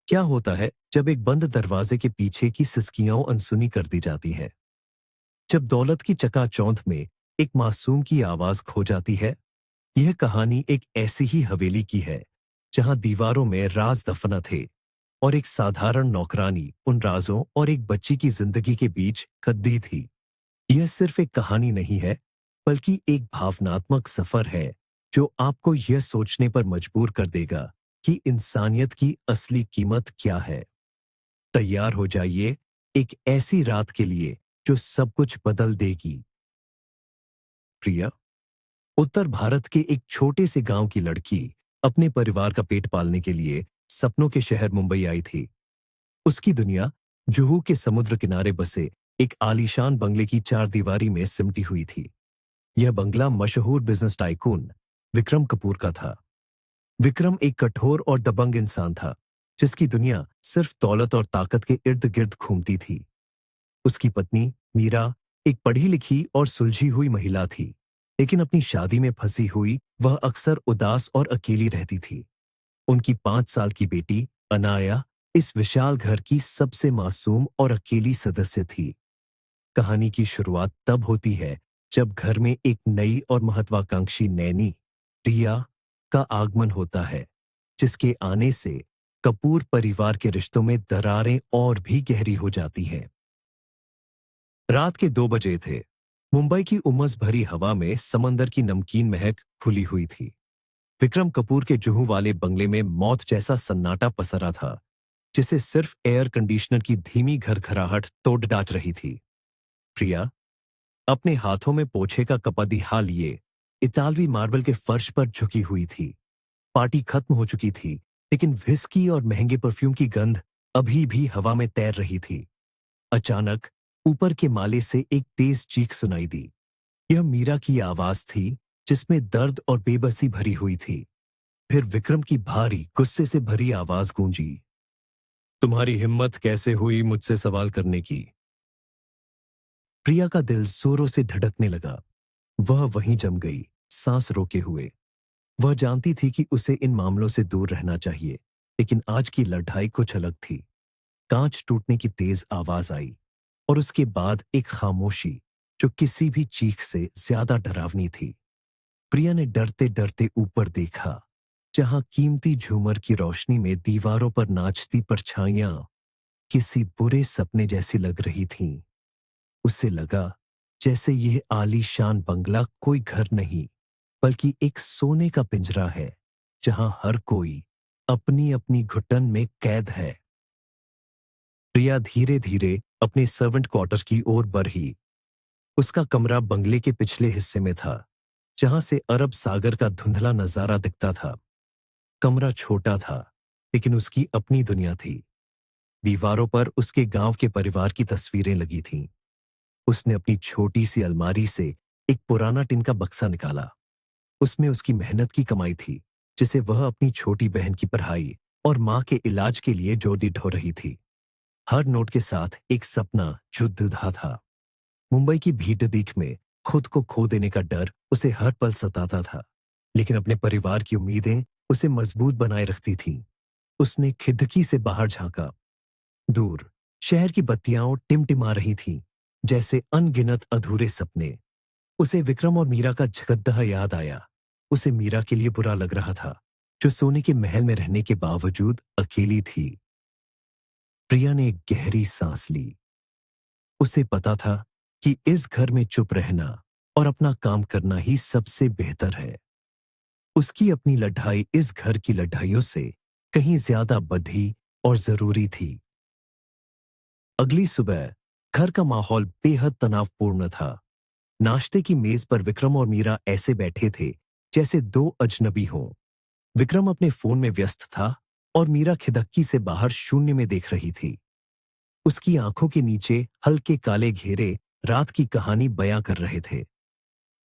क्या होता है जब एक बंद दरवाजे के पीछे की सिसकियां अनसुनी कर दी जाती हैं? जब दौलत की चकाचौंध में एक मासूम की आवाज खो जाती है। यह कहानी एक ऐसी ही हवेली की है जहां दीवारों में राज दफना थे और एक साधारण नौकरानी उन राजों और एक बच्ची की जिंदगी के बीच कद्दी थी। यह सिर्फ एक कहानी नहीं है, बल्कि एक भावनात्मक सफर है जो आपको यह सोचने पर मजबूर कर देगा कि इंसानियत की असली कीमत क्या है। तैयार हो जाइए एक ऐसी रात के लिए जो सब कुछ बदल देगी। प्रिया, उत्तर भारत के एक छोटे से गांव की लड़की अपने परिवार का पेट पालने के लिए सपनों के शहर मुंबई आई थी। उसकी दुनिया जुहू के समुद्र किनारे बसे एक आलीशान बंगले की चार दीवारी में सिमटी हुई थी। यह बंगला मशहूर बिजनेस टाइकून विक्रम कपूर का था। विक्रम एक कठोर और दबंग इंसान था, जिसकी दुनिया सिर्फ दौलत और ताकत के इर्द गिर्द घूमती थी। उसकी पत्नी मीरा एक पढ़ी लिखी और सुलझी हुई महिला थी, लेकिन अपनी शादी में फंसी हुई वह अक्सर उदास और अकेली रहती थी। उनकी 5 साल की बेटी अनाया इस विशाल घर की सबसे मासूम और अकेली सदस्य थी। कहानी की शुरुआत तब होती है जब घर में एक नई और महत्वाकांक्षी नैनी प्रिया का आगमन होता है, जिसके आने से कपूर परिवार के रिश्तों में दरारें और भी गहरी हो जाती हैं। रात के 2 बजे थे। मुंबई की उमस भरी हवा में समंदर की नमकीन महक खुली हुई थी। विक्रम कपूर के जुहू वाले बंगले में मौत जैसा सन्नाटा पसरा था, जिसे सिर्फ एयर कंडीशनर की धीमी घरघराहट तोड़ डाच रही थी। प्रिया अपने हाथों में पोछे का कपदिहा लिए इतालवी मार्बल के फर्श पर झुकी हुई थी। पार्टी खत्म हो चुकी थी, लेकिन विस्की और महंगे परफ्यूम की गंध अभी भी हवा में तैर रही थी। अचानक ऊपर के माले से एक तेज चीख सुनाई दी। यह मीरा की आवाज थी, जिसमें दर्द और बेबसी भरी हुई थी। फिर विक्रम की भारी गुस्से से भरी आवाज गूंजी। तुम्हारी हिम्मत कैसे हुई मुझसे सवाल करने की? प्रिया का दिल जोरों से धड़कने लगा। वह वहीं जम गई, सांस रोके हुए। वह जानती थी कि उसे इन मामलों से दूर रहना चाहिए, लेकिन आज की लड़ाई कुछ अलग थी। कांच टूटने की तेज आवाज आई और उसके बाद एक खामोशी जो किसी भी चीख से ज्यादा डरावनी थी। प्रिया ने डरते डरते ऊपर देखा, जहां कीमती झूमर की रोशनी में दीवारों पर नाचती परछाइयां किसी बुरे सपने जैसी लग रही थीं। उसे लगा जैसे यह आलीशान बंगला कोई घर नहीं, बल्कि एक सोने का पिंजरा है, जहां हर कोई अपनी अपनी घुटन में कैद है। प्रिया धीरे धीरे अपने सर्वेंट क्वार्टर की ओर बढ़ी। उसका कमरा बंगले के पिछले हिस्से में था, जहां से अरब सागर का धुंधला नजारा दिखता था। कमरा छोटा था, लेकिन उसकी अपनी दुनिया थी। दीवारों पर उसके गांव के परिवार की तस्वीरें लगी थीं। उसने अपनी छोटी सी अलमारी से एक पुराना टिन का बक्सा निकाला। उसमें उसकी मेहनत की कमाई थी, जिसे वह अपनी छोटी बहन की पढ़ाई और मां के इलाज के लिए जोड़ी ढो रही थी। हर नोट के साथ एक सपना जो दुधा था। मुंबई की भीड़ में खुद को खो देने का डर उसे हर पल सताता था, लेकिन अपने परिवार की उम्मीदें उसे मजबूत बनाए रखती थीं। उसने खिड़की से बाहर झांका। दूर शहर की बत्तियां टिमटिमा रही थीं, जैसे अनगिनत अधूरे सपने। उसे विक्रम और मीरा का झगड्डा याद आया। उसे मीरा के लिए बुरा लग रहा था, जो सोने के महल में रहने के बावजूद अकेली थी। प्रिया ने एक गहरी सांस ली। उसे पता था कि इस घर में चुप रहना और अपना काम करना ही सबसे बेहतर है। उसकी अपनी लड़ाई इस घर की लड़ाइयों से कहीं ज्यादा बधी और जरूरी थी। अगली सुबह घर का माहौल बेहद तनावपूर्ण था। नाश्ते की मेज पर विक्रम और मीरा ऐसे बैठे थे जैसे दो अजनबी हों। विक्रम अपने फोन में व्यस्त था और मीरा खिड़की से बाहर शून्य में देख रही थी। उसकी आंखों के नीचे हल्के काले घेरे रात की कहानी बयां कर रहे थे।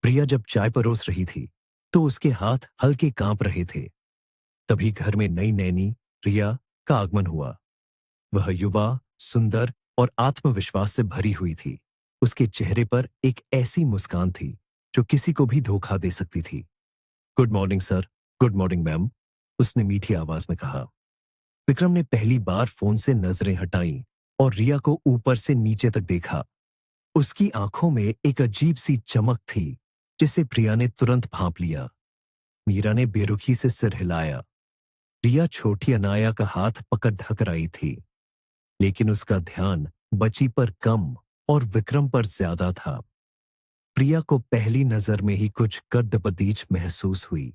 प्रिया जब चाय परोस रही थी, तो उसके हाथ हल्के कांप रहे थे। तभी घर में नई नैनी रिया का आगमन हुआ। वह युवा, सुंदर और आत्मविश्वास से भरी हुई थी। उसके चेहरे पर एक ऐसी मुस्कान थी जो किसी को भी धोखा दे सकती थी। Good morning sir. Good morning ma'am, उसने मीठी आवाज में कहा। विक्रम ने पहली बार फोन से नजरें हटाईं और रिया को ऊपर से नीचे तक देखा। उसकी आंखों में एक अजीब सी चमक थी, जिसे प्रिया ने तुरंत भांप लिया। मीरा ने बेरुखी से सिर हिलाया। रिया छोटी अनाया का हाथ पकड़ ढक रही थी, लेकिन उसका ध्यान बच्ची पर कम और विक्रम पर ज्यादा था। प्रिया को पहली नजर में ही कुछ गद्दबदीज महसूस हुई।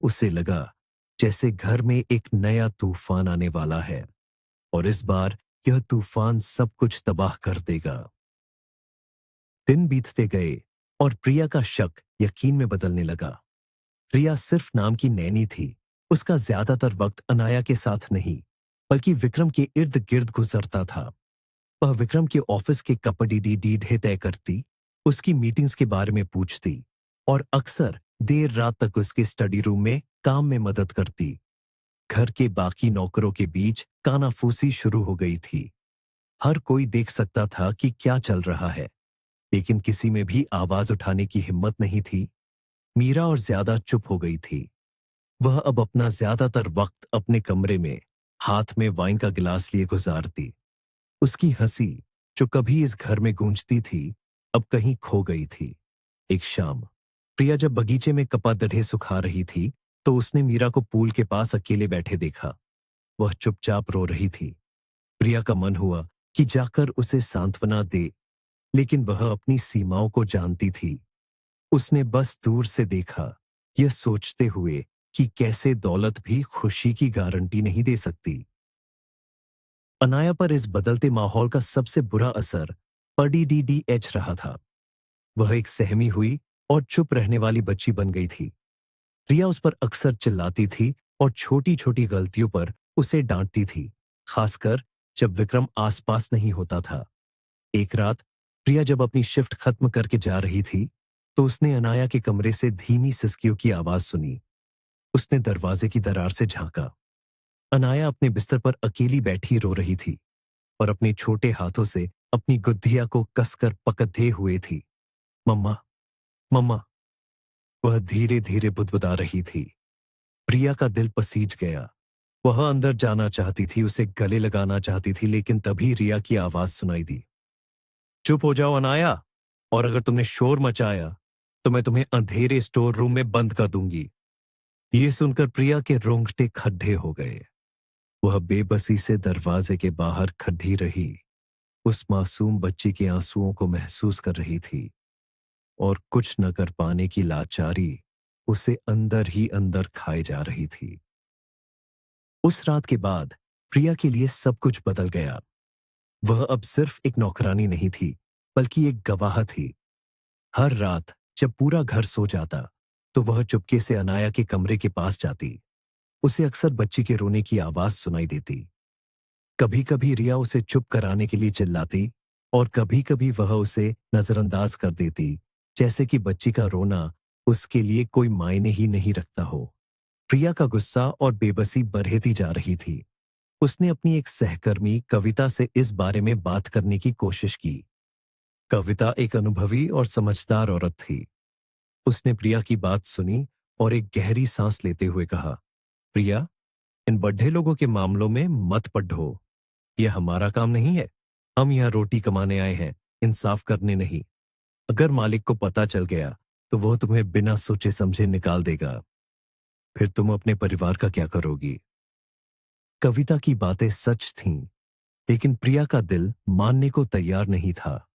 उसे लगा जैसे घर में एक नया तूफान आने वाला है और इस बार यह तूफान सब कुछ तबाह कर देगा। दिन बीतते गए और प्रिया का शक यकीन में बदलने लगा। रिया सिर्फ नाम की नैनी थी। उसका ज्यादातर वक्त अनाया के साथ नहीं, बल्कि विक्रम के इर्द गिर्द गुजरता था। वह विक्रम के ऑफिस के कपड़े डीढे तय करती, उसकी मीटिंग्स के बारे में पूछती और अक्सर देर रात तक उसके स्टडी रूम में काम में मदद करती। घर के बाकी नौकरों के बीच कानाफूसी शुरू हो गई थी। हर कोई देख सकता था कि क्या चल रहा है, लेकिन किसी में भी आवाज उठाने की हिम्मत नहीं थी। मीरा और ज्यादा चुप हो गई थी। वह अब अपना ज्यादातर वक्त अपने कमरे में हाथ में वाइन का गिलास लिए गुजारती। उसकी हंसी, जो कभी इस घर में गूंजती थी, अब कहीं खो गई थी। एक शाम प्रिया जब बगीचे में कपादढ़े सुखा रही थी, तो उसने मीरा को पूल के पास अकेले बैठे देखा। वह चुपचाप रो रही थी। प्रिया का मन हुआ कि जाकर उसे सांत्वना दे, लेकिन वह अपनी सीमाओं को जानती थी। उसने बस दूर से देखा, यह सोचते हुए कि कैसे दौलत भी खुशी की गारंटी नहीं दे सकती। अनाया पर इस बदलते माहौल का सबसे बुरा असर पडीडीडीएच रहा था। वह एक सहमी हुई और चुप रहने वाली बच्ची बन गई थी। रिया उस पर अक्सर चिल्लाती थी और छोटी छोटी गलतियों पर उसे डांटती थी, खासकर जब विक्रम आसपास नहीं होता था। एक रात प्रिया जब अपनी शिफ्ट खत्म करके जा रही थी, तो उसने अनाया के कमरे से धीमी सिसकियों की आवाज सुनी। उसने दरवाजे की दरार से झांका। अनाया अपने बिस्तर पर अकेली बैठी रो रही थी और अपने छोटे हाथों से अपनी गुद्धिया को कसकर पकड़े हुए थी। मम्मा, मम्मा, वह धीरे धीरे बुदबुदा रही थी। प्रिया का दिल पसीज गया। वह अंदर जाना चाहती थी, उसे गले लगाना चाहती थी, लेकिन तभी रिया की आवाज सुनाई दी। चुप हो जाओ अनाया, और अगर तुमने शोर मचाया तो मैं तुम्हें अंधेरे स्टोर रूम में बंद कर दूंगी। ये सुनकर प्रिया के रोंगटे खड्डे हो गए। वह बेबसी से दरवाजे के बाहर खड़ी रही, उस मासूम बच्ची के आंसुओं को महसूस कर रही थी और कुछ न कर पाने की लाचारी उसे अंदर ही अंदर खाए जा रही थी। उस रात के बाद प्रिया के लिए सब कुछ बदल गया। वह अब सिर्फ एक नौकरानी नहीं थी, बल्कि एक गवाह थी। हर रात जब पूरा घर सो जाता, तो वह चुपके से अनाया के कमरे के पास जाती। उसे अक्सर बच्ची के रोने की आवाज सुनाई देती। कभी कभी रिया उसे चुप कराने के लिए चिल्लाती और कभी कभी वह उसे नजरअंदाज कर देती, जैसे कि बच्ची का रोना उसके लिए कोई मायने ही नहीं रखता हो। प्रिया का गुस्सा और बेबसी बढ़ती जा रही थी। उसने अपनी एक सहकर्मी कविता से इस बारे में बात करने की कोशिश की। कविता एक अनुभवी और समझदार औरत थी। उसने प्रिया की बात सुनी और एक गहरी सांस लेते हुए कहा, प्रिया, इन बड्ढे लोगों के मामलों में मत पढ़ो। यह हमारा काम नहीं है। हम यहाँ रोटी कमाने आए हैं, इंसाफ करने नहीं। अगर मालिक को पता चल गया तो वो तुम्हें बिना सोचे समझे निकाल देगा। फिर तुम अपने परिवार का क्या करोगी? कविता की बातें सच थीं, लेकिन प्रिया का दिल मानने को तैयार नहीं था।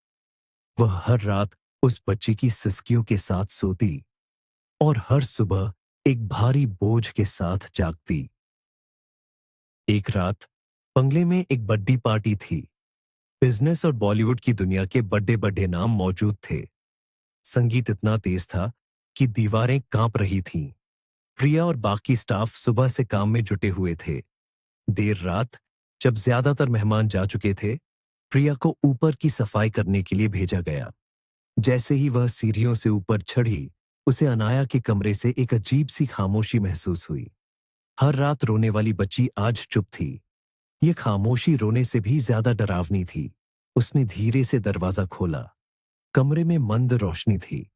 वह हर रात उस बच्ची की सिसकियों के साथ सोती और हर सुबह एक भारी बोझ के साथ जागती। एक रात बंगले में एक बर्थडे पार्टी थी। बिजनेस और बॉलीवुड की दुनिया के बड़े बड़े नाम मौजूद थे। संगीत इतना तेज था कि दीवारें कांप रही थीं। प्रिया और बाकी स्टाफ सुबह से काम में जुटे हुए थे। देर रात जब ज्यादातर मेहमान जा चुके थे, प्रिया को ऊपर की सफाई करने के लिए भेजा गया। जैसे ही वह सीढ़ियों से ऊपर चढ़ी, उसे अनाया के कमरे से एक अजीब सी खामोशी महसूस हुई। हर रात रोने वाली बच्ची आज चुप थी। ये खामोशी रोने से भी ज्यादा डरावनी थी। उसने धीरे से दरवाजा खोला। कमरे में मंद रोशनी थी।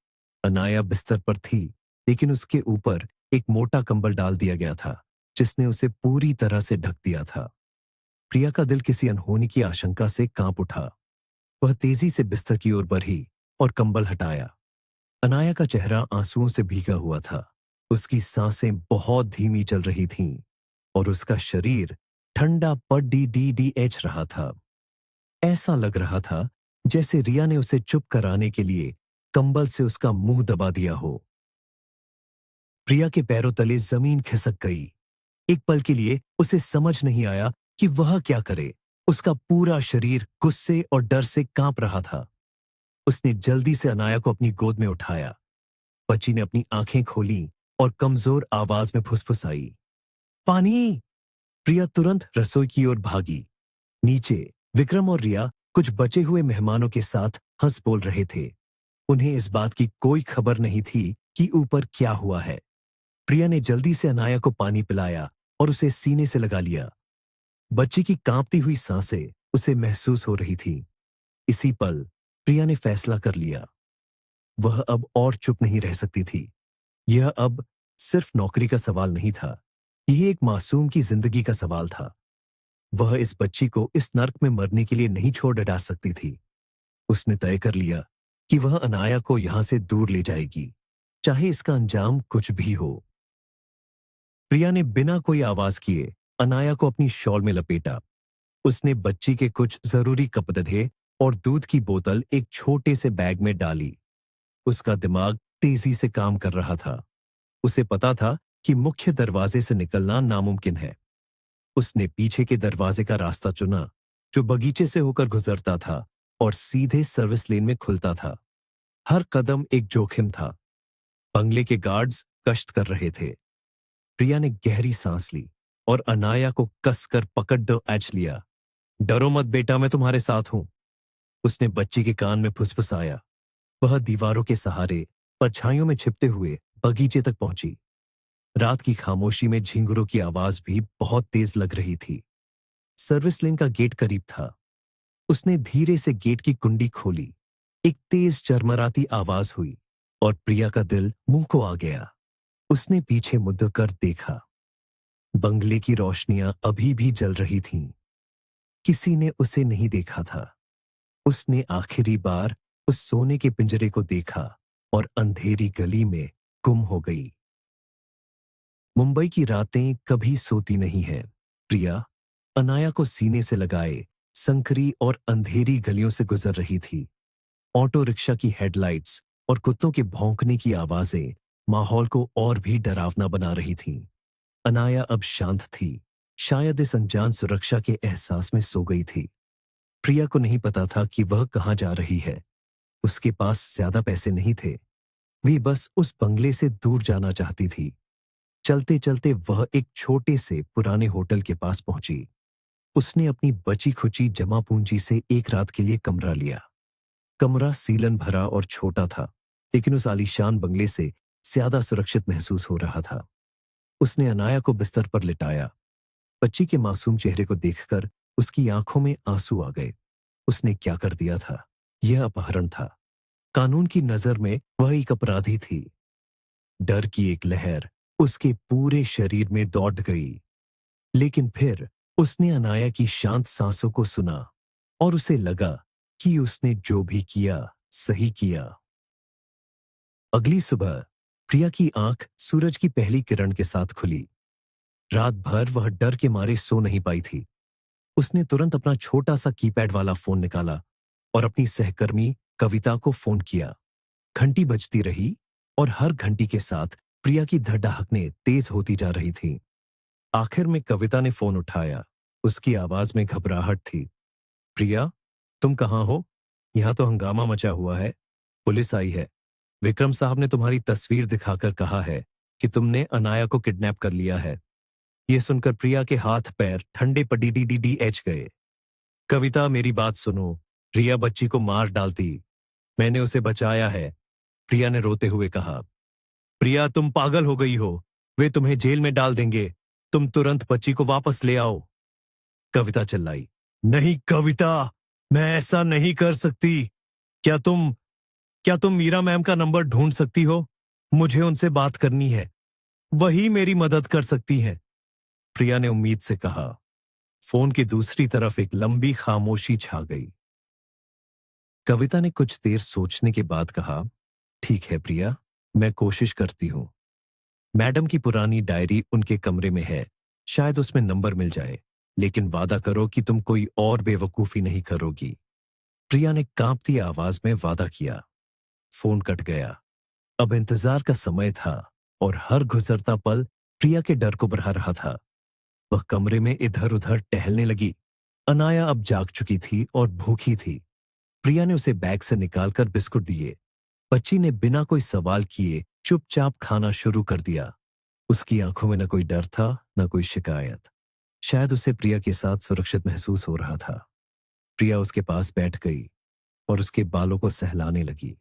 अनाया बिस्तर पर थी, लेकिन उसके ऊपर एक मोटा कंबल डाल दिया गया था। जिसने उसे पूरी तरह से ढक दिया था। प्रिया का दिल किसी अनहोनी की आशंका से कांप उठा। वह तेजी से बिस्तर की ओर बढ़ी और कंबल हटाया। अनाया का चेहरा आंसुओं से भीगा हुआ था। उसकी सांसें बहुत धीमी चल रही थीं और उसका शरीर ठंडा पड़ डी डी डी एच रहा था। ऐसा लग रहा था जैसे रिया ने उसे चुप कराने के लिए कंबल से उसका मुंह दबा दिया हो। प्रिया के पैरों तले जमीन खिसक गई। एक पल के लिए उसे समझ नहीं आया कि वह क्या करे। उसका पूरा शरीर गुस्से और डर से कांप रहा था। उसने जल्दी से अनाया को अपनी गोद में उठाया। बच्ची ने अपनी आंखें खोली और कमजोर आवाज में फुसफुसाई, पानी। प्रिया तुरंत रसोई की ओर भागी। नीचे विक्रम और रिया कुछ बचे हुए मेहमानों के साथ हंस बोल रहे थे। उन्हें इस बात की कोई खबर नहीं थी कि ऊपर क्या हुआ है। प्रिया ने जल्दी से अनाया को पानी पिलाया और उसे सीने से लगा लिया। बच्ची की कांपती हुई सांसें उसे महसूस हो रही थी। इसी पल प्रिया ने फैसला कर लिया। वह अब और चुप नहीं रह सकती थी। यह अब सिर्फ नौकरी का सवाल नहीं था। यह एक मासूम की जिंदगी का सवाल था। वह इस बच्ची को इस नर्क में मरने के लिए नहीं छोड़ डरा सकती थी। उसने तय कर लिया कि वह अनाया को यहां से दूर ले जाएगी, चाहे इसका अंजाम कुछ भी हो। प्रिया ने बिना कोई आवाज किए अनाया को अपनी शॉल में लपेटा। उसने बच्ची के कुछ जरूरी कपड़े और दूध की बोतल एक छोटे से बैग में डाली। उसका दिमाग तेजी से काम कर रहा था। उसे पता था कि मुख्य दरवाजे से निकलना नामुमकिन है। उसने पीछे के दरवाजे का रास्ता चुना, जो बगीचे से होकर गुजरता था और सीधे सर्विस लेन में खुलता था। हर कदम एक जोखिम था। बंगले के गार्ड्स गश्त कर रहे थे। प्रिया ने गहरी सांस ली और अनाया को कसकर पकड़ दो एच लिया। डरो मत बेटा, मैं तुम्हारे साथ हूं। उसने बच्ची के कान में फुसफुसाया। वह दीवारों के सहारे परछाइयों में छिपते हुए बगीचे तक पहुंची। रात की खामोशी में झिंगुरों की आवाज भी बहुत तेज लग रही थी। सर्विस लेन का गेट करीब था। उसने धीरे से गेट की कुंडी खोली। एक तेज चरमराती आवाज हुई और प्रिया का दिल मुंह को आ गया। उसने पीछे मुड़कर देखा। बंगले की रोशनियां अभी भी जल रही थीं। किसी ने उसे नहीं देखा था। उसने आखिरी बार उस सोने के पिंजरे को देखा और अंधेरी गली में गुम हो गई। मुंबई की रातें कभी सोती नहीं हैं। प्रिया अनाया को सीने से लगाए संकरी और अंधेरी गलियों से गुजर रही थी। ऑटो रिक्शा की हेडलाइट्स और कुत्तों के भौंकने की आवाजें माहौल को और भी डरावना बना रही थीं। अनाया अब शांत थी, शायद इस अनजान सुरक्षा के एहसास में सो गई थी। प्रिया को नहीं पता था कि वह कहाँ जा रही है। उसके पास ज्यादा पैसे नहीं थे। वे बस उस बंगले से दूर जाना चाहती थी। चलते चलते वह एक छोटे से पुराने होटल के पास पहुंची। उसने अपनी बची खुची जमा पूंजी से एक रात के लिए कमरा लिया। कमरा सीलन भरा और छोटा था, लेकिन उस आलीशान बंगले से ज्यादा सुरक्षित महसूस हो रहा था। उसने अनाया को बिस्तर पर लिटाया। बच्ची के मासूम चेहरे को देखकर उसकी आंखों में आंसू आ गए। उसने क्या कर दिया था? यह अपहरण था। कानून की नजर में वह एक अपराधी थी। डर की एक लहर उसके पूरे शरीर में दौड़ गई। लेकिन फिर उसने अनाया की शांत सांसों को सुना और उसे लगा कि उसने जो भी किया सही किया। अगली सुबह प्रिया की आंख सूरज की पहली किरण के साथ खुली। रात भर वह डर के मारे सो नहीं पाई थी। उसने तुरंत अपना छोटा सा कीपैड वाला फोन निकाला और अपनी सहकर्मी कविता को फोन किया। घंटी बजती रही और हर घंटी के साथ प्रिया की धड़ाहकने तेज होती जा रही थी। आखिर में कविता ने फोन उठाया। उसकी आवाज में घबराहट थी। प्रिया, तुम कहाँ हो? यहां तो हंगामा मचा हुआ है। पुलिस आई है। विक्रम साहब ने तुम्हारी तस्वीर दिखाकर कहा है कि तुमने अनाया को किडनैप कर लिया है। यह सुनकर प्रिया के हाथ पैर ठंडे पड़ी एच गए। कविता, मेरी बात सुनो। रिया बच्ची को मार डालती। मैंने उसे बचाया है, प्रिया ने रोते हुए कहा। प्रिया, तुम पागल हो गई हो। वे तुम्हें जेल में डाल देंगे। तुम तुरंत बच्ची को वापस ले आओ। कविता चिल्लाई। नहीं कविता, मैं ऐसा नहीं कर सकती। क्या तुम क्या तुम मीरा मैम का नंबर ढूंढ सकती हो? मुझे उनसे बात करनी है। वही मेरी मदद कर सकती हैं। प्रिया ने उम्मीद से कहा। फोन की दूसरी तरफ एक लंबी खामोशी छा गई। कविता ने कुछ देर सोचने के बाद कहा, ठीक है प्रिया, मैं कोशिश करती हूं। मैडम की पुरानी डायरी उनके कमरे में है, शायद उसमें नंबर मिल जाए, लेकिन वादा करो कि तुम कोई और बेवकूफी नहीं करोगी। प्रिया ने कांपती आवाज में वादा किया। फोन कट गया। अब इंतजार का समय था और हर गुजरता पल प्रिया के डर को बढ़ा रहा था। वह कमरे में इधर उधर टहलने लगी। अनाया अब जाग चुकी थी और भूखी थी। प्रिया ने उसे बैग से निकालकर बिस्कुट दिए। बच्ची ने बिना कोई सवाल किए चुपचाप खाना शुरू कर दिया। उसकी आंखों में न कोई डर था, न कोई शिकायत। शायद उसे प्रिया के साथ सुरक्षित महसूस हो रहा था। प्रिया उसके पास बैठ गई और उसके बालों को सहलाने लगी।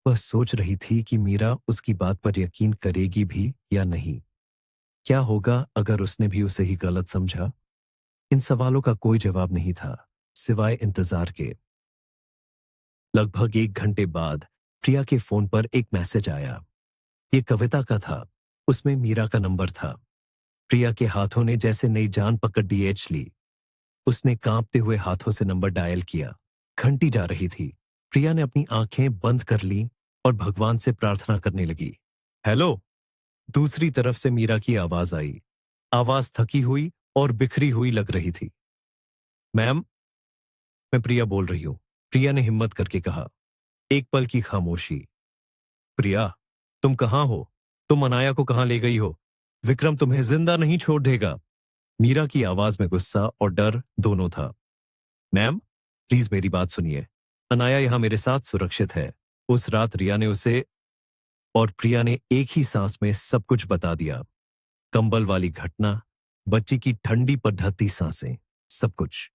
वह सोच रही थी कि मीरा उसकी बात पर यकीन करेगी भी या नहीं। क्या होगा अगर उसने भी उसे ही गलत समझा? इन सवालों का कोई जवाब नहीं था, सिवाय इंतजार के। लगभग 1 घंटे बाद प्रिया के फोन पर एक मैसेज आया। ये कविता का था। उसमें मीरा का नंबर था। प्रिया के हाथों ने जैसे नई जान पकड़ डीएच ली। उसने कांपते हुए हाथों से नंबर डायल किया। घंटी जा रही थी। प्रिया ने अपनी आंखें बंद कर लीं और भगवान से प्रार्थना करने लगी। हेलो। दूसरी तरफ से मीरा की आवाज आई। आवाज थकी हुई और बिखरी हुई लग रही थी। मैम, मैं प्रिया बोल रही हूं, प्रिया ने हिम्मत करके कहा। एक पल की खामोशी। प्रिया, तुम कहां हो? तुम अनाया को कहां ले गई हो? विक्रम तुम्हें जिंदा नहीं छोड़ देगा। मीरा की आवाज में गुस्सा और डर दोनों था। मैम, प्लीज मेरी बात सुनिए। अनाया यहां मेरे साथ सुरक्षित है। उस रात रिया ने उसे और प्रिया ने एक ही सांस में सब कुछ बता दिया। कंबल वाली घटना, बच्ची की ठंडी पर ढलती सांसें, सब कुछ।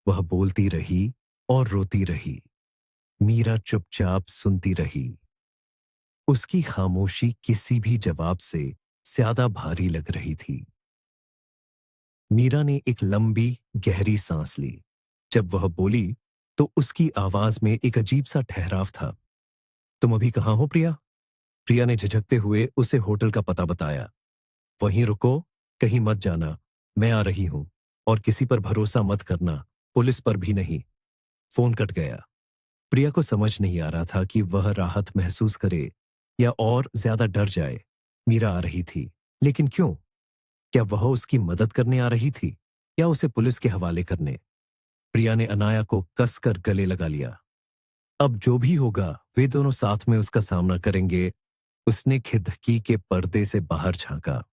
वह बोलती रही और रोती रही। मीरा चुपचाप सुनती रही। उसकी खामोशी किसी भी जवाब से ज्यादा भारी लग रही थी। मीरा ने एक लंबी गहरी सांस ली। जब वह बोली तो उसकी आवाज में एक अजीब सा ठहराव था। तुम अभी कहाँ हो प्रिया? प्रिया ने झिझकते हुए उसे होटल का पता बताया। वहीं रुको, कहीं मत जाना, मैं आ रही हूं। और किसी पर भरोसा मत करना, पुलिस पर भी नहीं। फोन कट गया। प्रिया को समझ नहीं आ रहा था कि वह राहत महसूस करे या और ज्यादा डर जाए। मीरा आ रही थी, लेकिन क्यों? क्या वह उसकी मदद करने आ रही थी या उसे पुलिस के हवाले करने? प्रिया ने अनाया को कसकर गले लगा लिया। अब जो भी होगा, वे दोनों साथ में उसका सामना करेंगे। उसने खिड़की के पर्दे से बाहर झांका।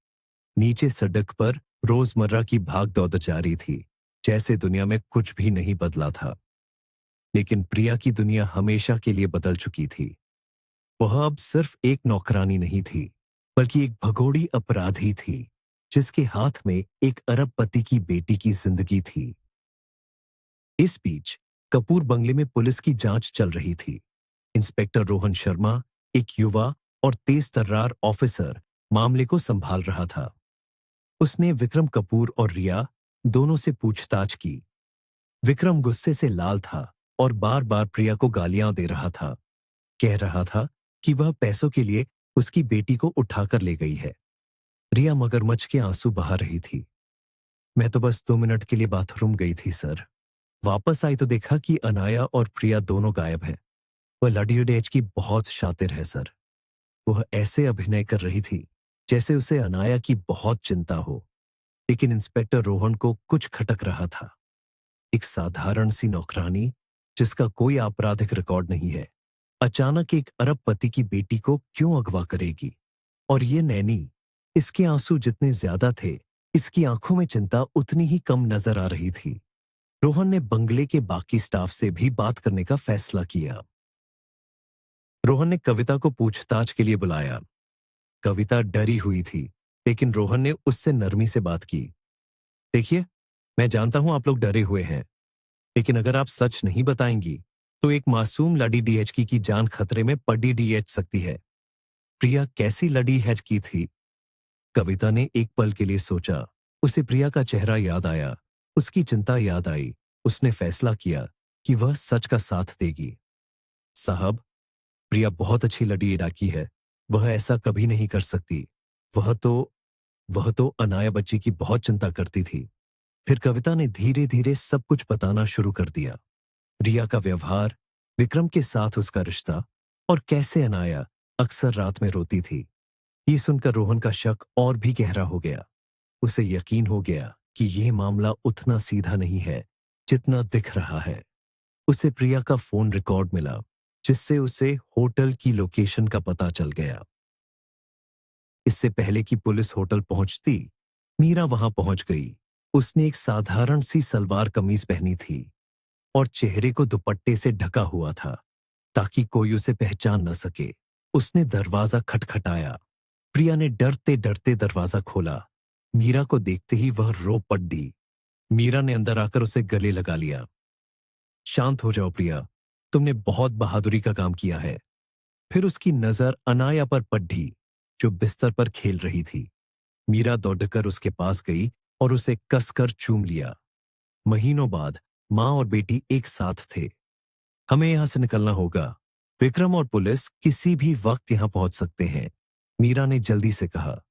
नीचे सड़क पर रोजमर्रा की भाग दौड़ जारी थी, जैसे दुनिया में कुछ भी नहीं बदला था। लेकिन प्रिया की दुनिया हमेशा के लिए बदल चुकी थी। वह अब सिर्फ एक नौकरानी नहीं थी, बल्कि एक भगोड़ी अपराधी थी, जिसके हाथ में एक अरबपति की बेटी की जिंदगी थी। इस बीच कपूर बंगले में पुलिस की जांच चल रही थी। इंस्पेक्टर रोहन शर्मा, एक युवा और तेज तर्रार ऑफिसर, मामले को संभाल रहा था। उसने विक्रम कपूर और रिया दोनों से पूछताछ की। विक्रम गुस्से से लाल था और बार बार प्रिया को गालियां दे रहा था। कह रहा था कि वह पैसों के लिए उसकी बेटी को उठाकर ले गई है। रिया मगरमच्छ के आंसू बहा रही थी। मैं तो बस 2 मिनट के लिए बाथरूम गई थी सर। वापस आई तो देखा कि अनाया और प्रिया दोनों गायब हैं। वह लड़ीडेज की बहुत शातिर है सर। वह ऐसे अभिनय कर रही थी जैसे उसे अनाया की बहुत चिंता हो। लेकिन इंस्पेक्टर रोहन को कुछ खटक रहा था। एक साधारण सी नौकरानी, जिसका कोई आपराधिक रिकॉर्ड नहीं है, अचानक एक अरबपति की बेटी को क्यों अगवा करेगी? और ये नैनी, इसके आंसू जितने ज्यादा थे, इसकी आंखों में चिंता उतनी ही कम नजर आ रही थी। रोहन ने बंगले के बाकी स्टाफ से भी बात करने का फैसला किया। रोहन ने कविता को पूछताछ के लिए बुलाया। कविता डरी हुई थी, लेकिन रोहन ने उससे नरमी से बात की। देखिए, मैं जानता हूं आप लोग डरे हुए हैं, लेकिन अगर आप सच नहीं बताएंगी तो एक मासूम लड़ी डीएचकी की जान खतरे में पड़ी डीएच सकती है। प्रिया कैसी लड़ी हैच की थी? कविता ने एक पल के लिए सोचा। उसे प्रिया का चेहरा याद आया, उसकी चिंता याद आई। उसने फैसला किया कि वह सच का साथ देगी। साहब, प्रिया बहुत अच्छी लड़ी इराकी है। वह ऐसा कभी नहीं कर सकती। वह तो वह तो अनाया बच्ची की बहुत चिंता करती थी। फिर कविता ने धीरे धीरे सब कुछ बताना शुरू कर दिया। रिया का व्यवहार, विक्रम के साथ उसका रिश्ता, और कैसे अनाया अक्सर रात में रोती थी। ये सुनकर रोहन का शक और भी गहरा हो गया। उसे यकीन हो गया कि यह मामला उतना सीधा नहीं है जितना दिख रहा है। उसे प्रिया का फोन रिकॉर्ड मिला, जिससे उसे होटल की लोकेशन का पता चल गया। इससे पहले कि पुलिस होटल पहुंचती, मीरा वहां पहुंच गई। उसने एक साधारण सी सलवार कमीज पहनी थी और चेहरे को दुपट्टे से ढका हुआ था, ताकि कोई उसे पहचान न सके। उसने दरवाजा खटखटाया। प्रिया ने डरते डरते दरवाजा खोला। मीरा को देखते ही वह रो पड़ी। मीरा ने अंदर आकर उसे गले लगा लिया। शांत हो जाओ प्रिया, तुमने बहुत बहादुरी का काम किया है। फिर उसकी नजर अनाया पर पड़ी, जो बिस्तर पर खेल रही थी। मीरा दौड़कर उसके पास गई और उसे कसकर चूम लिया। महीनों बाद मां और बेटी एक साथ थे। हमें यहां से निकलना होगा। विक्रम और पुलिस किसी भी वक्त यहां पहुंच सकते हैं, मीरा ने जल्दी से कहा।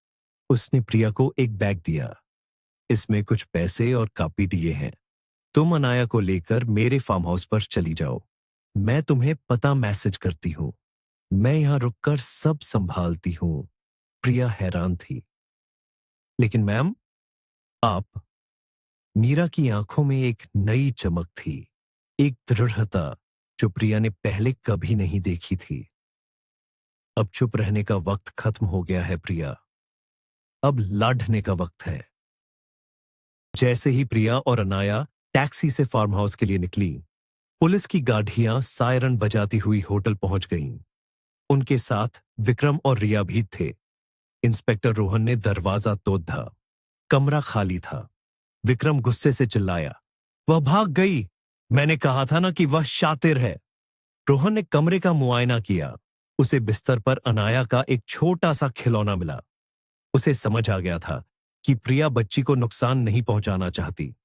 उसने प्रिया को एक बैग दिया। इसमें कुछ पैसे और कॉपी दिए हैं। तुम अनाया को लेकर मेरे फार्म हाउस पर चली जाओ। मैं तुम्हें पता मैसेज करती हूं। मैं यहां रुककर सब संभालती हूं। प्रिया हैरान थी। लेकिन मैम, आप? मीरा की आंखों में एक नई चमक थी, एक दृढ़ता जो प्रिया ने पहले कभी नहीं देखी थी। अब चुप रहने का वक्त खत्म हो गया है प्रिया। अब लड़ने का वक्त है। जैसे ही प्रिया और अनाया टैक्सी से फार्म हाउस के लिए निकली, पुलिस की गाड़ियां सायरन बजाती हुई होटल पहुंच गईं। उनके साथ विक्रम और रिया भी थे। इंस्पेक्टर रोहन ने दरवाजा तोड़ा। कमरा खाली था। विक्रम गुस्से से चिल्लाया, वह भाग गई। मैंने कहा था ना कि वह शातिर है। रोहन ने कमरे का मुआयना किया। उसे बिस्तर पर अनाया का एक छोटा सा खिलौना मिला। उसे समझ आ गया था कि प्रिया बच्ची को नुकसान नहीं पहुंचाना चाहती।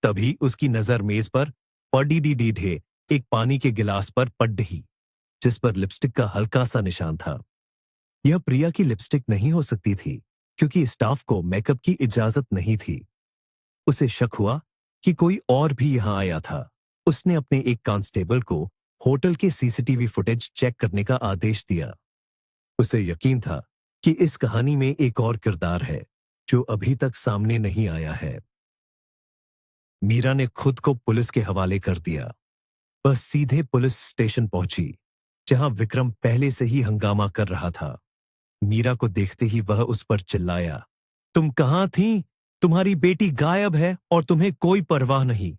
तभी उसकी नजर मेज पर पड़ी ढे एक पानी के गिलास पर पड़ रही, जिस पर लिपस्टिक का हल्का सा निशान था। यह प्रिया की लिपस्टिक नहीं हो सकती थी, क्योंकि स्टाफ को मेकअप की इजाजत नहीं थी। उसे शक हुआ कि कोई और भी यहां आया था। उसने अपने एक कांस्टेबल को होटल के सीसीटीवी फुटेज चेक करने का आदेश दिया। उसे यकीन था कि इस कहानी में एक और किरदार है, जो अभी तक सामने नहीं आया है। मीरा ने खुद को पुलिस के हवाले कर दिया। वह सीधे पुलिस स्टेशन पहुंची, जहां विक्रम पहले से ही हंगामा कर रहा था। मीरा को देखते ही वह उस पर चिल्लाया, तुम कहां थी? तुम्हारी बेटी गायब है और तुम्हें कोई परवाह नहीं।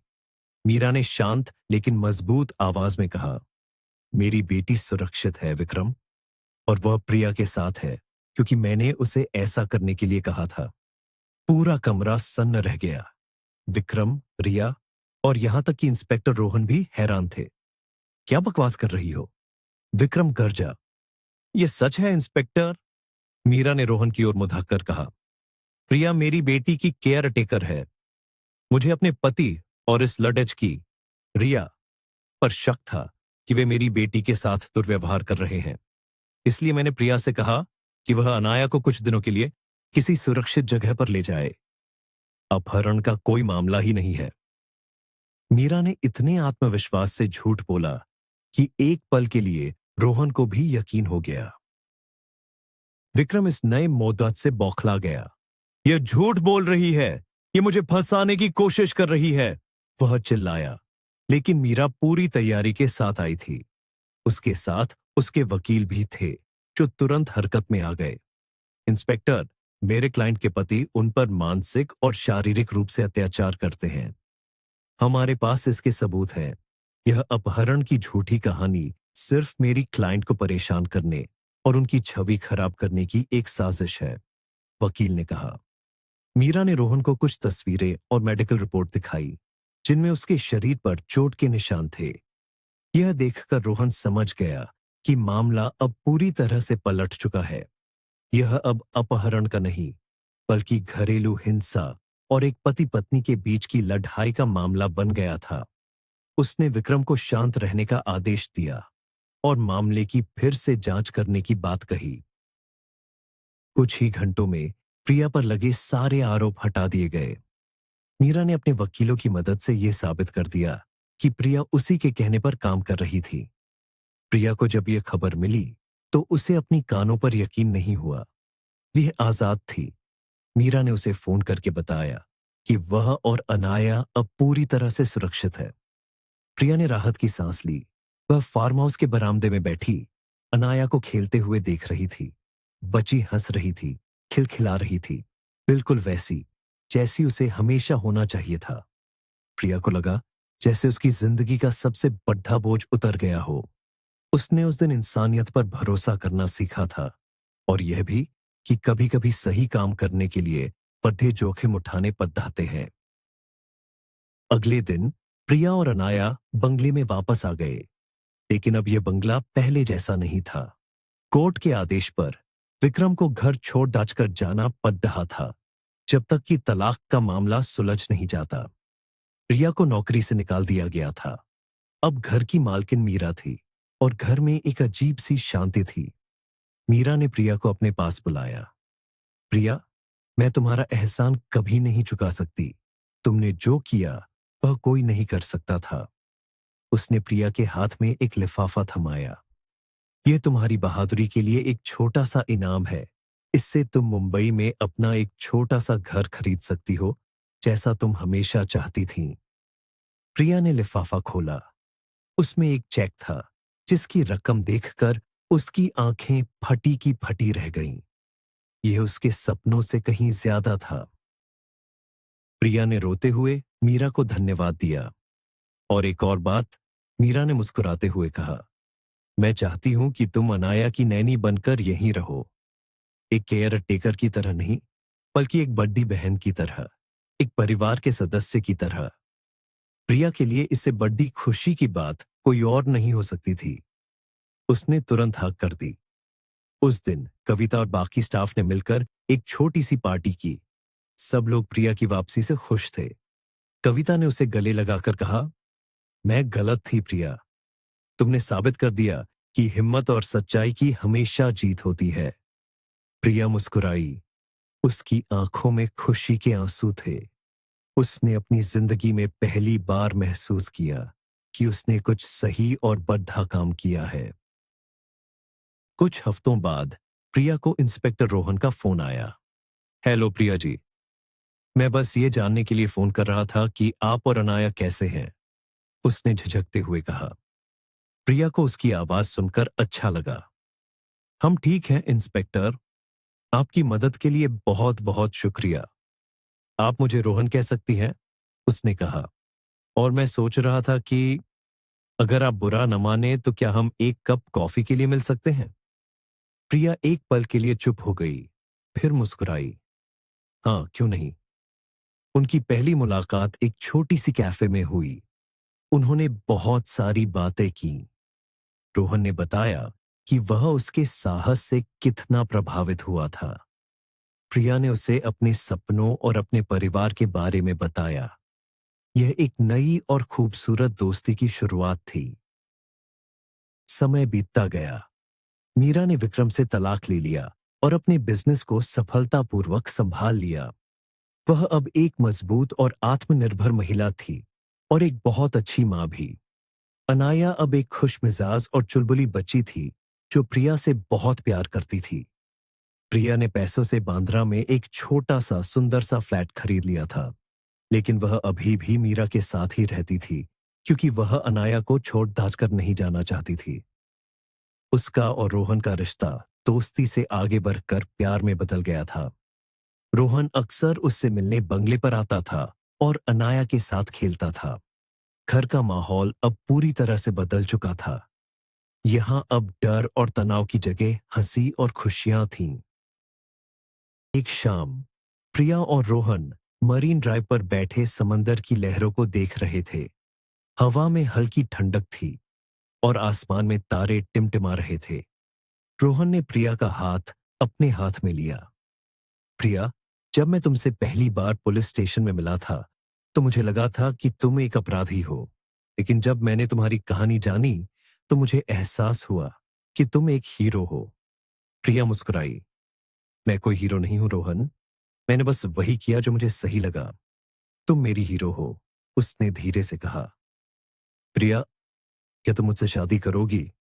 मीरा ने शांत लेकिन मजबूत आवाज में कहा, मेरी बेटी सुरक्षित है विक्रम, और वह प्रिया के साथ है, क्योंकि मैंने उसे ऐसा करने के लिए कहा था। पूरा कमरा सन्न रह गया। विक्रम, रिया और यहां तक कि इंस्पेक्टर रोहन भी हैरान थे। क्या बकवास कर रही हो? विक्रम गरजा। यह सच है इंस्पेक्टर, मीरा ने रोहन की ओर मुड़कर कहा। प्रिया मेरी बेटी की केयर टेकर है। मुझे अपने पति और इस लड़च की, रिया, पर शक था कि वे मेरी बेटी के साथ दुर्व्यवहार कर रहे हैं। इसलिए मैंने प्रिया से कहा कि वह अनाया को कुछ दिनों के लिए किसी सुरक्षित जगह पर ले जाए। अपहरण का कोई मामला ही नहीं है। मीरा ने इतने आत्मविश्वास से झूठ बोला कि एक पल के लिए रोहन को भी यकीन हो गया। विक्रम इस नए मोहताज से बौखला गया। यह झूठ बोल रही है, यह मुझे फंसाने की कोशिश कर रही है, वह चिल्लाया। लेकिन मीरा पूरी तैयारी के साथ आई थी। उसके साथ उसके वकील भी थे, जो तुरंत हरकत में आ गए। इंस्पेक्टर, मेरे क्लाइंट के पति उन पर मानसिक और शारीरिक रूप से अत्याचार करते हैं। हमारे पास इसके सबूत हैं। यह अपहरण की झूठी कहानी सिर्फ मेरी क्लाइंट को परेशान करने और उनकी छवि खराब करने की एक साजिश है, वकील ने कहा। मीरा ने रोहन को कुछ तस्वीरें और मेडिकल रिपोर्ट दिखाई, जिनमें उसके शरीर पर चोट के निशान थे। यह देखकर रोहन समझ गया कि मामला अब पूरी तरह से पलट चुका है। यह अब अपहरण का नहीं, बल्कि घरेलू हिंसा और एक पति पत्नी के बीच की लड़ाई का मामला बन गया था। उसने विक्रम को शांत रहने का आदेश दिया और मामले की फिर से जांच करने की बात कही। कुछ ही घंटों में प्रिया पर लगे सारे आरोप हटा दिए गए। मीरा ने अपने वकीलों की मदद से यह साबित कर दिया कि प्रिया उसी के कहने पर काम कर रही थी। प्रिया को जब यह खबर मिली तो उसे अपनी कानों पर यकीन नहीं हुआ। वह आजाद थी। मीरा ने उसे फोन करके बताया कि वह और अनाया अब पूरी तरह से सुरक्षित है। प्रिया ने राहत की सांस ली। वह फार्म हाउस के बरामदे में बैठी अनाया को खेलते हुए देख रही थी। बच्ची हंस रही थी, खिलखिला रही थी, बिल्कुल वैसी जैसी उसे हमेशा होना चाहिए था। प्रिया को लगा जैसे उसकी जिंदगी का सबसे बड़ा बोझ उतर गया हो। उसने उस दिन इंसानियत पर भरोसा करना सीखा था और यह भी कि कभी-कभी सही काम करने के लिए बड़े जोखिम उठाने पड़ते हैं। अगले दिन प्रिया और अनाया बंगले में वापस आ गए, लेकिन अब यह बंगला पहले जैसा नहीं था। कोर्ट के आदेश पर विक्रम को घर छोड़ डाचकर जाना पड़ रहा था, जब तक कि तलाक का मामला सुलझ नहीं जाता। प्रिया को नौकरी से निकाल दिया गया था। अब घर की मालकिन मीरा थी और घर में एक अजीब सी शांति थी। मीरा ने प्रिया को अपने पास बुलाया। प्रिया, मैं तुम्हारा एहसान कभी नहीं चुका सकती। तुमने जो किया वह कोई नहीं कर सकता था। उसने प्रिया के हाथ में एक लिफाफा थमाया। यह तुम्हारी बहादुरी के लिए एक छोटा सा इनाम है। इससे तुम मुंबई में अपना एक छोटा सा घर खरीद सकती हो, जैसा तुम हमेशा चाहती थी। प्रिया ने लिफाफा खोला। उसमें एक चेक था, जिसकी रकम देखकर उसकी आंखें फटी की फटी रह गईं। यह उसके सपनों से कहीं ज्यादा था। प्रिया ने रोते हुए मीरा को धन्यवाद दिया। और एक और बात, मीरा ने मुस्कुराते हुए कहा, मैं चाहती हूं कि तुम अनाया की नैनी बनकर यहीं रहो। एक केयर टेकर की तरह नहीं, बल्कि एक बड़ी बहन की तरह, एक परिवार के सदस्य की तरह। प्रिया के लिए इससे बड़ी खुशी की बात कोई और नहीं हो सकती थी। उसने तुरंत हाँ कर दी। उस दिन कविता और बाकी स्टाफ ने मिलकर एक छोटी सी पार्टी की। सब लोग प्रिया की वापसी से खुश थे। कविता ने उसे गले लगाकर कहा, मैं गलत थी प्रिया। तुमने साबित कर दिया कि हिम्मत और सच्चाई की हमेशा जीत होती है। प्रिया मुस्कुराई। उसकी आंखों में खुशी के आंसू थे। उसने अपनी जिंदगी में पहली बार महसूस किया कि उसने कुछ सही और बड़ा काम किया है। कुछ हफ्तों बाद प्रिया को इंस्पेक्टर रोहन का फोन आया। हेलो प्रिया जी, मैं बस ये जानने के लिए फोन कर रहा था कि आप और अनाया कैसे हैं। उसने झिझकते हुए कहा। प्रिया को उसकी आवाज सुनकर अच्छा लगा। हम ठीक हैं इंस्पेक्टर, आपकी मदद के लिए बहुत बहुत शुक्रिया। आप मुझे रोहन कह सकती हैं, उसने कहा। और मैं सोच रहा था कि अगर आप बुरा न माने तो क्या हम एक कप कॉफी के लिए मिल सकते हैं। प्रिया एक पल के लिए चुप हो गई, फिर मुस्कुराई। हाँ, क्यों नहीं। उनकी पहली मुलाकात एक छोटी सी कैफे में हुई। उन्होंने बहुत सारी बातें की। रोहन ने बताया कि वह उसके साहस से कितना प्रभावित हुआ था। प्रिया ने उसे अपने सपनों और अपने परिवार के बारे में बताया। यह एक नई और खूबसूरत दोस्ती की शुरुआत थी। समय बीतता गया। मीरा ने विक्रम से तलाक ले लिया और अपने बिजनेस को सफलतापूर्वक संभाल लिया। वह अब एक मजबूत और आत्मनिर्भर महिला थी और एक बहुत अच्छी मां भी। अनाया अब एक खुशमिजाज और चुलबुली बच्ची थी जो प्रिया से बहुत प्यार करती थी। प्रिया ने पैसों से बांद्रा में एक छोटा सा सुंदर सा फ्लैट खरीद लिया था, लेकिन वह अभी भी मीरा के साथ ही रहती थी, क्योंकि वह अनाया को छोड़ दाच कर नहीं जाना चाहती थी। उसका और रोहन का रिश्ता दोस्ती से आगे बढ़कर प्यार में बदल गया था। रोहन अक्सर उससे मिलने बंगले पर आता था और अनाया के साथ खेलता था। घर का माहौल अब पूरी तरह से बदल चुका था। यहां अब डर और तनाव की जगह हंसी और खुशियां थीं। एक शाम प्रिया और रोहन मरीन ड्राइव पर बैठे समंदर की लहरों को देख रहे थे। हवा में हल्की ठंडक थी और आसमान में तारे टिमटिमा रहे थे। रोहन ने प्रिया का हाथ अपने हाथ में लिया। प्रिया, जब मैं तुमसे पहली बार पुलिस स्टेशन में मिला था तो मुझे लगा था कि तुम एक अपराधी हो, लेकिन जब मैंने तुम्हारी कहानी जानी तो मुझे एहसास हुआ कि तुम एक हीरो हो। प्रिया मुस्कुराई। मैं कोई हीरो नहीं हूं रोहन, मैंने बस वही किया जो मुझे सही लगा। तुम मेरी हीरो हो, उसने धीरे से कहा। प्रिया, क्या तुम मुझसे शादी करोगी?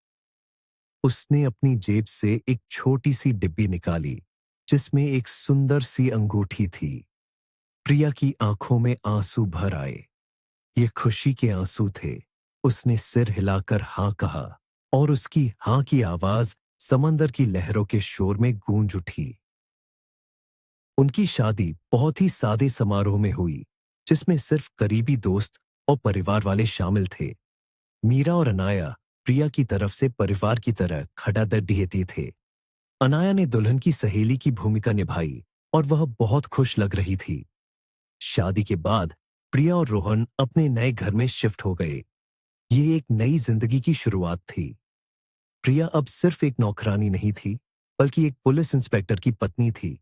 उसने अपनी जेब से एक छोटी सी डिब्बी निकाली, जिसमें एक सुंदर सी अंगूठी थी। प्रिया की आंखों में आंसू भर आए। ये खुशी के आंसू थे। उसने सिर हिलाकर हाँ कहा और उसकी हाँ की आवाज समंदर की लहरों के शोर में गूंज उठी। उनकी शादी बहुत ही सादे समारोह में हुई, जिसमें सिर्फ करीबी दोस्त और परिवार वाले शामिल थे। मीरा और अनाया प्रिया की तरफ से परिवार की तरह खड़ादड्डियती थे। अनाया ने दुल्हन की सहेली की भूमिका निभाई और वह बहुत खुश लग रही थी। शादी के बाद प्रिया और रोहन अपने नए घर में शिफ्ट हो गए। ये एक नई जिंदगी की शुरुआत थी। प्रिया अब सिर्फ एक नौकरानी नहीं थी, बल्कि एक पुलिस इंस्पेक्टर की पत्नी थी,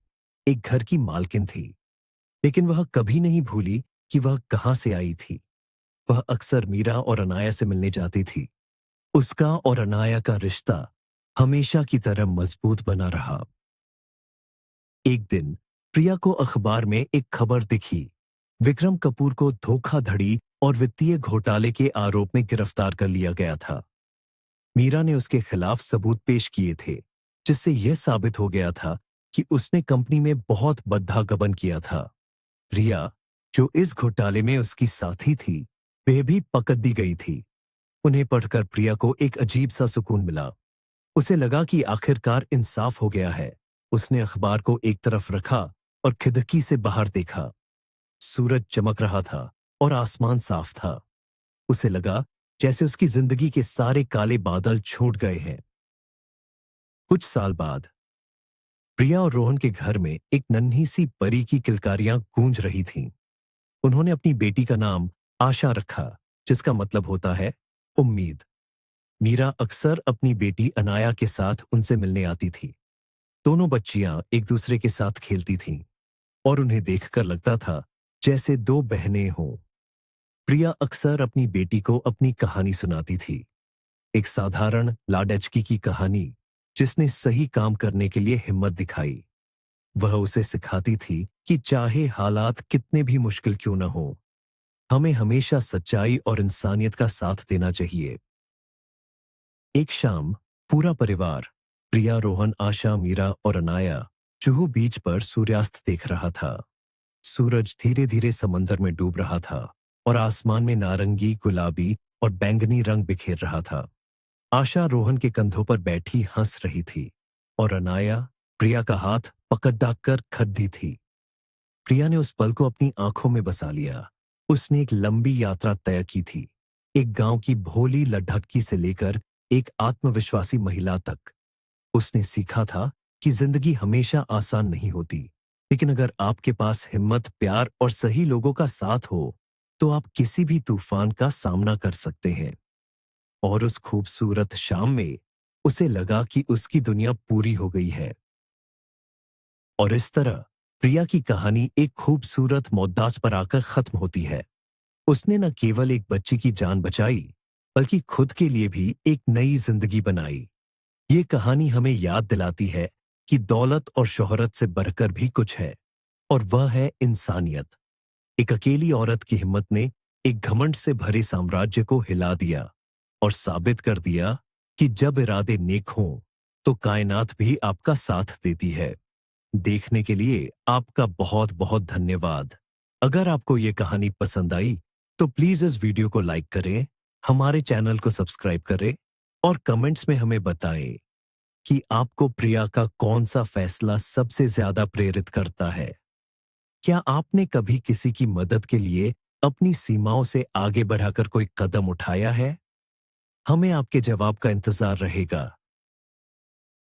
एक घर की मालकिन थी। लेकिन वह कभी नहीं भूली कि वह कहां से आई थी। वह अक्सर मीरा और अनाया से मिलने जाती थी। उसका और अनाया का रिश्ता हमेशा की तरह मजबूत बना रहा। एक दिन प्रिया को अखबार में एक खबर दिखी। विक्रम कपूर को धोखाधड़ी और वित्तीय घोटाले के आरोप में गिरफ्तार कर लिया गया था। मीरा ने उसके खिलाफ सबूत पेश किए थे, जिससे यह साबित हो गया था कि उसने कंपनी में बहुत बद्धा गबन किया था। रिया, जो इस घोटाले में उसकी साथी थी, वह भी पकड़ दी गई थी। उन्हें पढ़कर प्रिया को एक अजीब सा सुकून मिला। उसे लगा कि आखिरकार इंसाफ हो गया है। उसने अखबार को एक तरफ रखा और खिड़की से बाहर देखा। सूरज चमक रहा था और आसमान साफ था। उसे लगा जैसे उसकी जिंदगी के सारे काले बादल छूट गए हैं। कुछ साल बाद प्रिया और रोहन के घर में एक नन्ही सी परी की किलकारियां गूंज रही थीं। उन्होंने अपनी बेटी का नाम आशा रखा, जिसका मतलब होता है उम्मीद। मीरा अक्सर अपनी बेटी अनाया के साथ उनसे मिलने आती थी। दोनों बच्चियां एक दूसरे के साथ खेलती थीं और उन्हें देखकर लगता था जैसे दो बहनें हों। प्रिया अक्सर अपनी बेटी को अपनी कहानी सुनाती थी, एक साधारण लाडचकी की कहानी जिसने सही काम करने के लिए हिम्मत दिखाई। वह उसे सिखाती थी कि चाहे हालात कितने भी मुश्किल क्यों न हो, हमें हमेशा सच्चाई और इंसानियत का साथ देना चाहिए। एक शाम पूरा परिवार, प्रिया, रोहन, आशा, मीरा और अनाया, जुहू बीच पर सूर्यास्त देख रहा था। सूरज धीरे धीरे समंदर में डूब रहा था और आसमान में नारंगी, गुलाबी और बैंगनी रंग बिखेर रहा था। आशा रोहन के कंधों पर बैठी हंस रही थी और अनाया प्रिया का हाथ पकड़ कर खद्दी थी। प्रिया ने उस पल को अपनी आंखों में बसा लिया। उसने एक लंबी यात्रा तय की थी, एक गांव की भोली लड़की से लेकर एक आत्मविश्वासी महिला तक। उसने सीखा था कि जिंदगी हमेशा आसान नहीं होती, लेकिन अगर आपके पास हिम्मत, प्यार और सही लोगों का साथ हो, तो आप किसी भी तूफान का सामना कर सकते हैं। और उस खूबसूरत शाम में उसे लगा कि उसकी दुनिया पूरी हो गई है। और इस तरह प्रिया की कहानी एक खूबसूरत मौद्दाज पर आकर खत्म होती है। उसने न केवल एक बच्ची की जान बचाई, बल्कि खुद के लिए भी एक नई जिंदगी बनाई। ये कहानी हमें याद दिलाती है कि दौलत और शोहरत से बढ़कर भी कुछ है, और वह है इंसानियत। एक अकेली औरत की हिम्मत ने एक घमंड से भरे साम्राज्य को हिला दिया और साबित कर दिया कि जब इरादे नेक हों, तो कायनात भी आपका साथ देती है। देखने के लिए आपका बहुत बहुत धन्यवाद। अगर आपको ये कहानी पसंद आई, तो प्लीज इस वीडियो को लाइक करें, हमारे चैनल को सब्सक्राइब करें और कमेंट्स में हमें बताएं कि आपको प्रिया का कौन सा फैसला सबसे ज्यादा प्रेरित करता है। क्या आपने कभी किसी की मदद के लिए अपनी सीमाओं से आगे बढ़ाकर कोई कदम उठाया है? हमें आपके जवाब का इंतजार रहेगा।